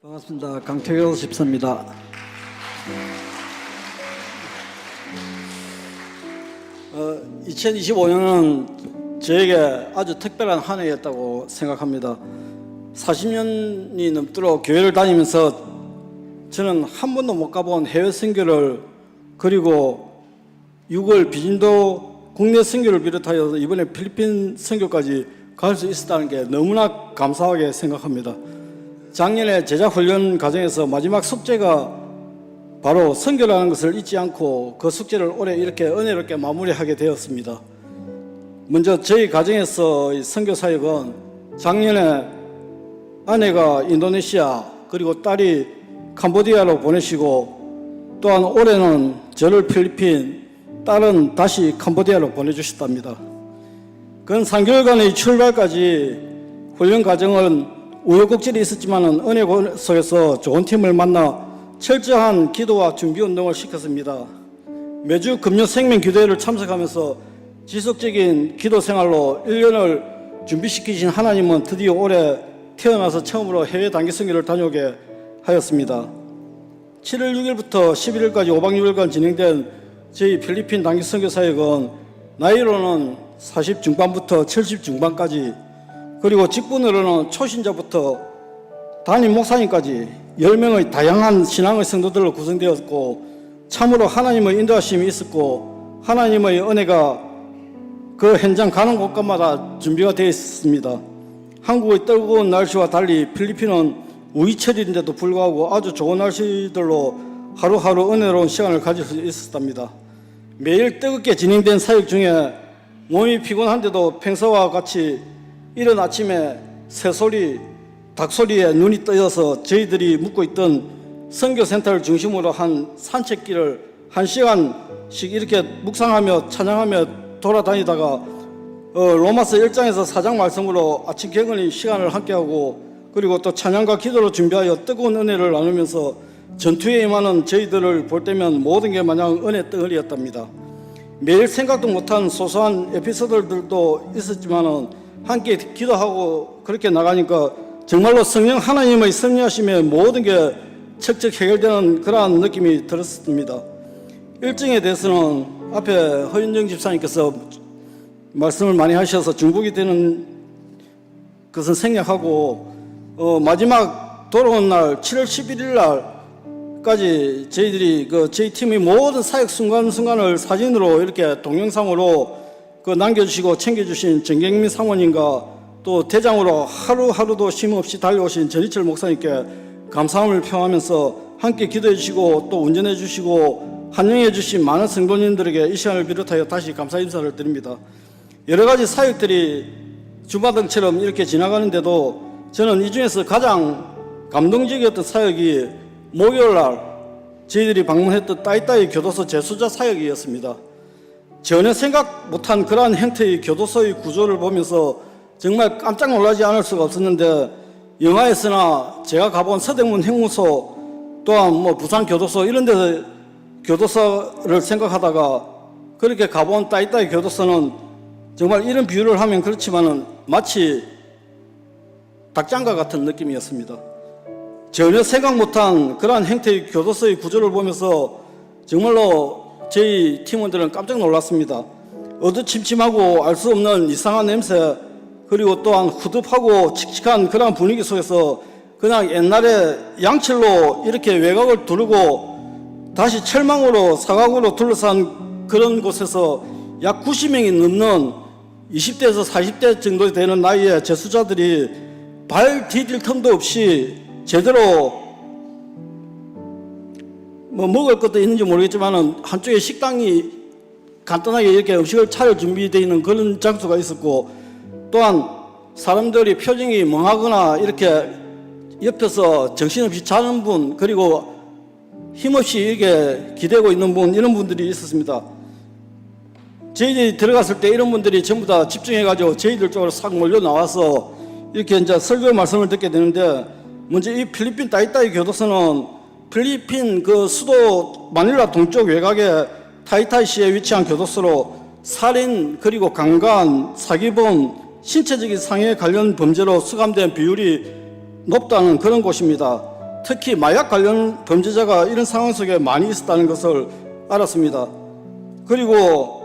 반갑습니다. 강태경 집사입니다. 어, 2025년은 저에게 아주 특별한 한 해였다고 생각합니다. 40년이 넘도록 교회를 다니면서 저는 한 번도 못 가본 해외 선교를, 그리고 6월 비진도 국내 선교를 비롯하여 이번에 필리핀 선교까지 갈 수 있었다는 게 너무나 감사하게 생각합니다. 작년에 제자훈련 과정에서 마지막 숙제가 바로 선교라는 것을 잊지 않고 그 숙제를 올해 이렇게 은혜롭게 마무리하게 되었습니다. 먼저 저희 가정에서 선교 사역은 작년에 아내가 인도네시아, 그리고 딸이 캄보디아로 보내시고, 또한 올해는 저를 필리핀, 딸은 다시 캄보디아로 보내주셨답니다. 근 3개월간의 출발까지 훈련 과정은 우여곡절이 있었지만 은혜 속에서 좋은 팀을 만나 철저한 기도와 준비 운동을 시켰습니다. 매주 금요 생명 기도회를 참석하면서 지속적인 기도 생활로 1년을 준비시키신 하나님은 드디어 올해 태어나서 처음으로 해외 단기 선교를 다녀오게 하였습니다. 7월 6일부터 11일까지 5박 6일간 진행된 저희 필리핀 단기 선교 사역은 나이로는 40 중반부터 70 중반까지, 그리고 직분으로는 초신자부터 담임 목사님까지 10명의 다양한 신앙의 성도들로 구성되었고, 참으로 하나님의 인도하심이 있었고 하나님의 은혜가 그 현장 가는 곳간마다 준비가 되어 있었습니다. 한국의 뜨거운 날씨와 달리 필리핀은 우이철인데도 불구하고 아주 좋은 날씨들로 하루하루 은혜로운 시간을 가질 수 있었답니다. 매일 뜨겁게 진행된 사역 중에 몸이 피곤한데도 평소와 같이 이른 아침에 새소리, 닭소리에 눈이 떠져서 저희들이 묵고 있던 선교센터를 중심으로 한 산책길을 1시간씩 이렇게 묵상하며 찬양하며 돌아다니다가 로마서 1장에서 4장 말씀으로 아침 개근의 시간을 함께하고, 그리고 또 찬양과 기도로 준비하여 뜨거운 은혜를 나누면서 전투에 임하는 저희들을 볼 때면 모든 게 마냥 은혜 덩어리였답니다. 매일 생각도 못한 소소한 에피소드들도 있었지만은 함께 기도하고 그렇게 나가니까 정말로 성령 하나님의 섭리하심에 모든 게 척척 해결되는 그러한 느낌이 들었습니다. 일정에 대해서는 앞에 허윤정 집사님께서 말씀을 많이 하셔서 중복이 되는 것은 생략하고, 마지막 돌아온 날 7월 11일 날까지 저희들이 저희 팀의 모든 사역 순간순간을 사진으로 이렇게 동영상으로 남겨주시고 챙겨주신 정경민 사모님과 또 대장으로 하루하루도 쉼없이 달려오신 전희철 목사님께 감사함을 표하면서 함께 기도해 주시고 또 운전해 주시고 환영해 주신 많은 성도님들에게 이 시간을 비롯하여 다시 감사 인사를 드립니다. 여러 가지 사역들이 주마등처럼 이렇게 지나가는데도 저는 이 중에서 가장 감동적이었던 사역이 목요일날 저희들이 방문했던 따이따이 교도소 재수자 사역이었습니다. 전혀 생각 못한 그러한 형태의 교도소의 구조를 보면서 정말 깜짝 놀라지 않을 수가 없었는데, 영화에서나 제가 가본 서대문 형무소 또한 부산 교도소 이런 데서 교도소를 생각하다가 그렇게 가본 따이따이 교도소는 정말 이런 비유를 하면 그렇지만은 마치 닭장과 같은 느낌이었습니다. 전혀 생각 못한 그러한 형태의 교도소의 구조를 보면서 정말로 저희 팀원들은 깜짝 놀랐습니다. 어두침침하고 알 수 없는 이상한 냄새, 그리고 또한 후덥하고 칙칙한 그런 분위기 속에서 그냥 옛날에 양철로 이렇게 외곽을 두르고 다시 철망으로 사각으로 둘러싼 그런 곳에서 약 90명이 넘는 20대에서 40대 정도 되는 나이의 재수자들이 발 디딜 틈도 없이 제대로 먹을 것도 있는지 모르겠지만 한쪽에 식당이 간단하게 이렇게 음식을 차릴 준비되어 있는 그런 장소가 있었고, 또한 사람들이 표정이 멍하거나 이렇게 옆에서 정신없이 자는 분, 그리고 힘없이 이렇게 기대고 있는 분, 이런 분들이 있었습니다. 저희들이 들어갔을 때 이런 분들이 전부 다 집중해가지고 저희들 쪽으로 싹 몰려 나와서 이렇게 이제 설교 말씀을 듣게 되는데, 먼저 이 필리핀 따이따이 교도소는 필리핀 수도 마닐라 동쪽 외곽에 타이타이시에 위치한 교도소로 살인, 그리고 강간, 사기범, 신체적인 상해 관련 범죄로 수감된 비율이 높다는 그런 곳입니다. 특히 마약 관련 범죄자가 이런 상황 속에 많이 있었다는 것을 알았습니다. 그리고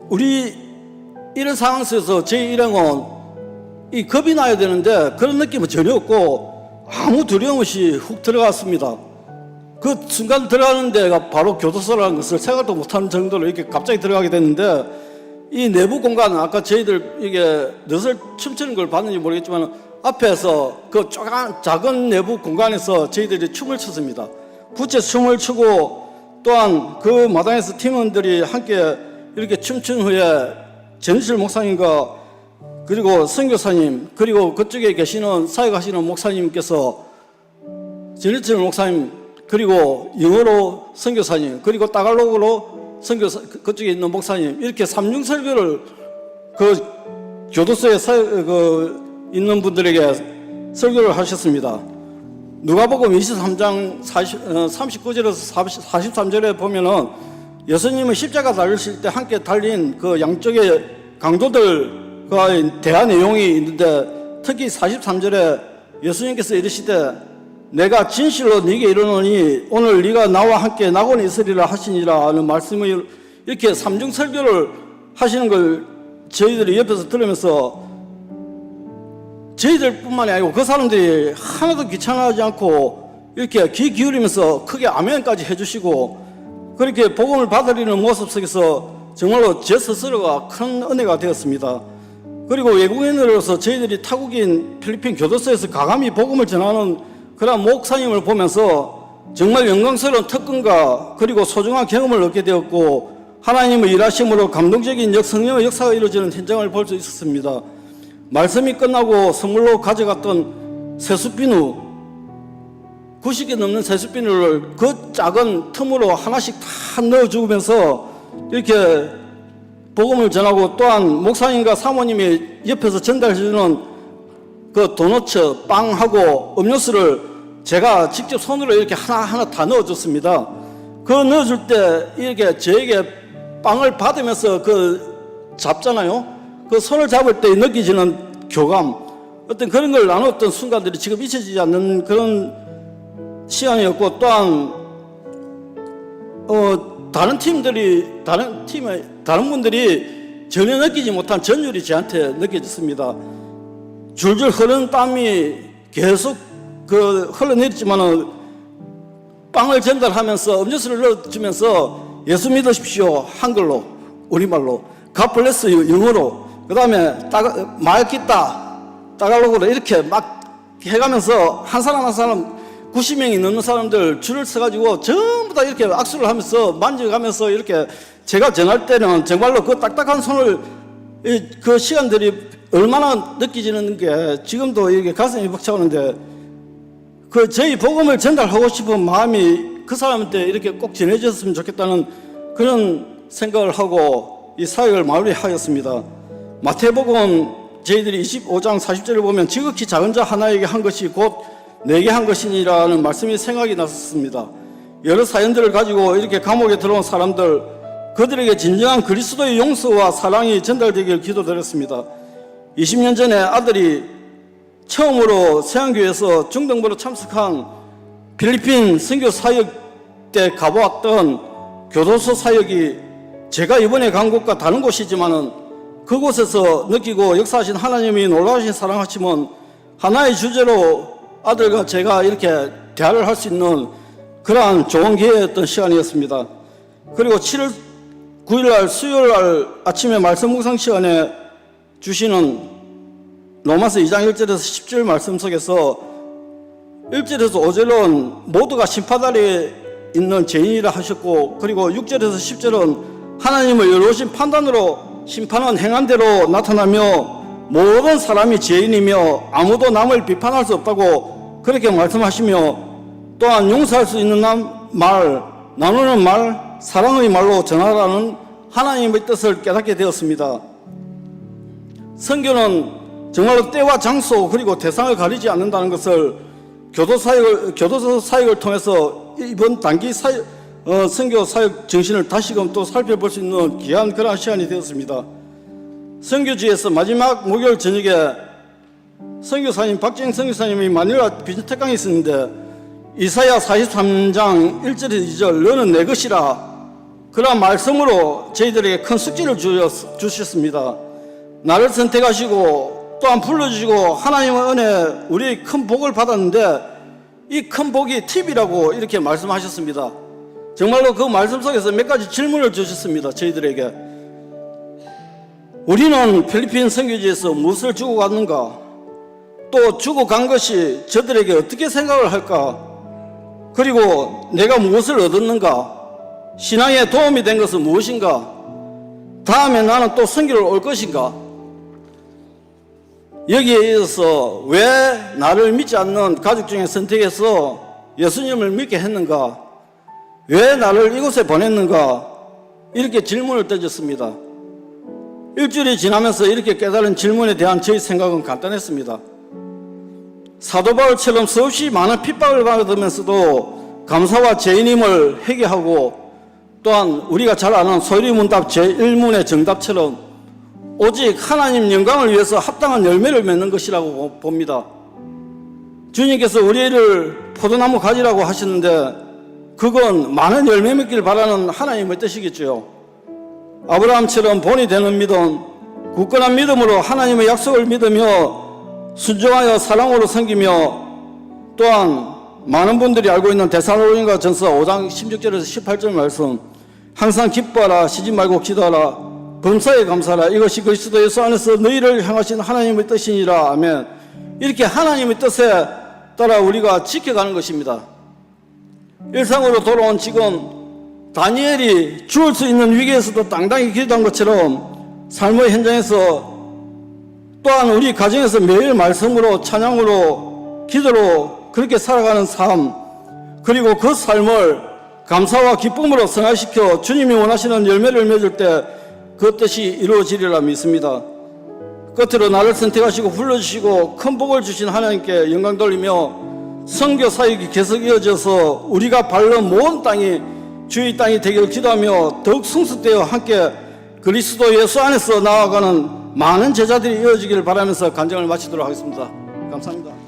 우리 이런 상황 속에서 저희 일행은 이 겁이 나야 되는데 그런 느낌은 전혀 없고 아무 두려움 없이 훅 들어갔습니다. 그 순간 들어가는 데가 바로 교도소라는 것을 생각도 못하는 정도로 이렇게 갑자기 들어가게 됐는데, 이 내부 공간은 아까 저희들 이게 넛을 춤추는 걸 봤는지 모르겠지만 앞에서 그 작은 내부 공간에서 저희들이 춤을 췄습니다. 부채 춤을 추고, 또한 그 마당에서 팀원들이 함께 이렇게 춤춘 후에 전실 목사님과 그리고 선교사님, 그리고 그쪽에 계시는 사역하시는 목사님께서 전일철 목사님, 그리고 영어로 선교사님, 그리고 따갈로그로 선교사, 그쪽에 있는 목사님, 이렇게 삼중 설교를 그 교도소에 있는 분들에게 설교를 하셨습니다. 누가복음 23장 39절에서 43절에 보면은 예수님은 십자가 달리실 때 함께 달린 그 양쪽의 강도들과의 대화 내용이 있는데, 특히 43절에 예수님께서 이르시되 내가 진실로 네게 이르노니 오늘 네가 나와 함께 낙원에 있으리라 하시니라 하는 말씀을 이렇게 삼중 설교를 하시는 걸 저희들이 옆에서 들으면서 저희들뿐만이 아니고 그 사람들이 하나도 귀찮아하지 않고 이렇게 귀 기울이면서 크게 아멘까지 해주시고, 그렇게 복음을 받아들이는 모습 속에서 정말로 제 스스로가 큰 은혜가 되었습니다. 그리고 외국인으로서 저희들이 타국인 필리핀 교도소에서 가감히 복음을 전하는 그런 목사님을 보면서 정말 영광스러운 특권과 그리고 소중한 경험을 얻게 되었고, 하나님의 일하심으로 감동적인 성령의 역사가 이루어지는 현장을 볼 수 있었습니다. 말씀이 끝나고 선물로 가져갔던 세숫비누, 90개 넘는 세숫비누를 그 작은 틈으로 하나씩 다 넣어주면서 이렇게 복음을 전하고, 또한 목사님과 사모님이 옆에서 전달해주는 그 도너츠, 빵하고 음료수를 제가 직접 손으로 이렇게 하나하나 다 넣어줬습니다. 그 넣어줄 때 이렇게 저에게 빵을 받으면서 그 잡잖아요. 그 손을 잡을 때 느껴지는 교감, 어떤 그런 걸 나눴던 순간들이 지금 잊혀지지 않는 그런 시간이었고, 또한 다른 분들이 전혀 느끼지 못한 전율이 저한테 느껴졌습니다. 줄줄 흐르는 땀이 계속 흘러내렸지만은 빵을 전달하면서 음료수를 넣어주면서 예수 믿으십시오, 한글로, 우리말로, God bless you, 영어로, 그 다음에 마야키타, 따갈로그로 이렇게 막 해가면서 한 사람 한 사람 90명이 넘는 사람들 줄을 서가지고 전부 다 이렇게 악수를 하면서 만져가면서 이렇게, 제가 전할 때는 정말로 그 딱딱한 손을 그 시간들이 얼마나 느껴지는 게 지금도 이렇게 가슴이 벅차오는데, 그 저희 복음을 전달하고 싶은 마음이 그 사람한테 이렇게 꼭 전해졌으면 좋겠다는 그런 생각을 하고 이 사역을 마무리하였습니다. 마태복음 저희들이 25장 40절을 보면 지극히 작은 자 하나에게 한 것이 곧 내게 한 것이니라는 말씀이 생각이 났습니다. 여러 사연들을 가지고 이렇게 감옥에 들어온 사람들, 그들에게 진정한 그리스도의 용서와 사랑이 전달되길 기도드렸습니다. 20년 전에 아들이 처음으로 세안교회에서 중등부로 참석한 필리핀 선교 사역 때 가보았던 교도소 사역이 제가 이번에 간 곳과 다른 곳이지만은 그곳에서 느끼고 역사하신 하나님이 놀라우신 사랑하심은 하나의 주제로 아들과 제가 이렇게 대화를 할 수 있는 그러한 좋은 기회였던 시간이었습니다. 그리고 7월 9일날 수요일날 아침에 말씀 묵상 시간에 주시는 로마서 2장 1절에서 10절 말씀 속에서 1절에서 5절은 모두가 심판아래에 있는 죄인이라 하셨고, 그리고 6절에서 10절은 하나님의 여로우신 판단으로 심판은 행한 대로 나타나며 모든 사람이 죄인이며 아무도 남을 비판할 수 없다고 그렇게 말씀하시며, 또한 용서할 수 있는 말, 나누는 말, 사랑의 말로 전하라는 하나님의 뜻을 깨닫게 되었습니다. 선교는 정말로 때와 장소 그리고 대상을 가리지 않는다는 것을 교도소 사역을 통해서 이번 단기 선교 사역 정신을 다시금 또 살펴볼 수 있는 귀한 그런 시간이 되었습니다. 선교지에서 마지막 목요일 저녁에 선교사님 박재영 선교사님이 마닐라 비전 특강이 있었는데, 이사야 43장 1절 2절 너는 내 것이라 그런 말씀으로 저희들에게 큰 숙제를 주셨습니다. 나를 선택하시고 또한 불러주시고 하나님의 은혜 우리의 큰 복을 받았는데 이 큰 복이 팁이라고 이렇게 말씀하셨습니다. 정말로 그 말씀 속에서 몇 가지 질문을 주셨습니다. 저희들에게 우리는 필리핀 선교지에서 무엇을 주고 갔는가, 또 주고 간 것이 저들에게 어떻게 생각을 할까, 그리고 내가 무엇을 얻었는가, 신앙에 도움이 된 것은 무엇인가, 다음에 나는 또 선교를 올 것인가. 여기에 이어서 왜 나를 믿지 않는 가족 중에 선택해서 예수님을 믿게 했는가, 왜 나를 이곳에 보냈는가, 이렇게 질문을 던졌습니다. 일주일이 지나면서 이렇게 깨달은 질문에 대한 저희 생각은 간단했습니다. 사도 바울처럼 수없이 많은 핍박을 받으면서도 감사와 죄인임을 회개하고, 또한 우리가 잘 아는 소리문답 제1문의 정답처럼 오직 하나님 영광을 위해서 합당한 열매를 맺는 것이라고 봅니다. 주님께서 우리를 포도나무 가지라고 하셨는데 그건 많은 열매 맺기를 바라는 하나님의 뜻이겠죠. 아브라함처럼 본이 되는 믿음, 굳건한 믿음으로 하나님의 약속을 믿으며 순종하여 사랑으로 섬기며, 또한 많은 분들이 알고 있는 데살로니가 전서 5장 16절에서 18절 말씀, 항상 기뻐하라, 쉬지 말고 기도하라, 범사에 감사하라, 이것이 그리스도 예수 안에서 너희를 향하신 하나님의 뜻이니라. 아멘. 이렇게 하나님의 뜻에 따라 우리가 지켜가는 것입니다. 일상으로 돌아온 지금 다니엘이 죽을 수 있는 위기에서도 당당히 기도한 것처럼 삶의 현장에서 또한 우리 가정에서 매일 말씀으로 찬양으로 기도로 그렇게 살아가는 삶, 그리고 그 삶을 감사와 기쁨으로 승화시켜 주님이 원하시는 열매를 맺을 때 그 뜻이 이루어지리라 믿습니다. 끝으로 나를 선택하시고 불러주시고 큰 복을 주신 하나님께 영광 돌리며 선교 사역이 계속 이어져서 우리가 밟는 모든 땅이 주의 땅이 되기를 기도하며 더욱 성숙되어 함께 그리스도 예수 안에서 나아가는 많은 제자들이 이어지기를 바라면서 간증을 마치도록 하겠습니다. 감사합니다.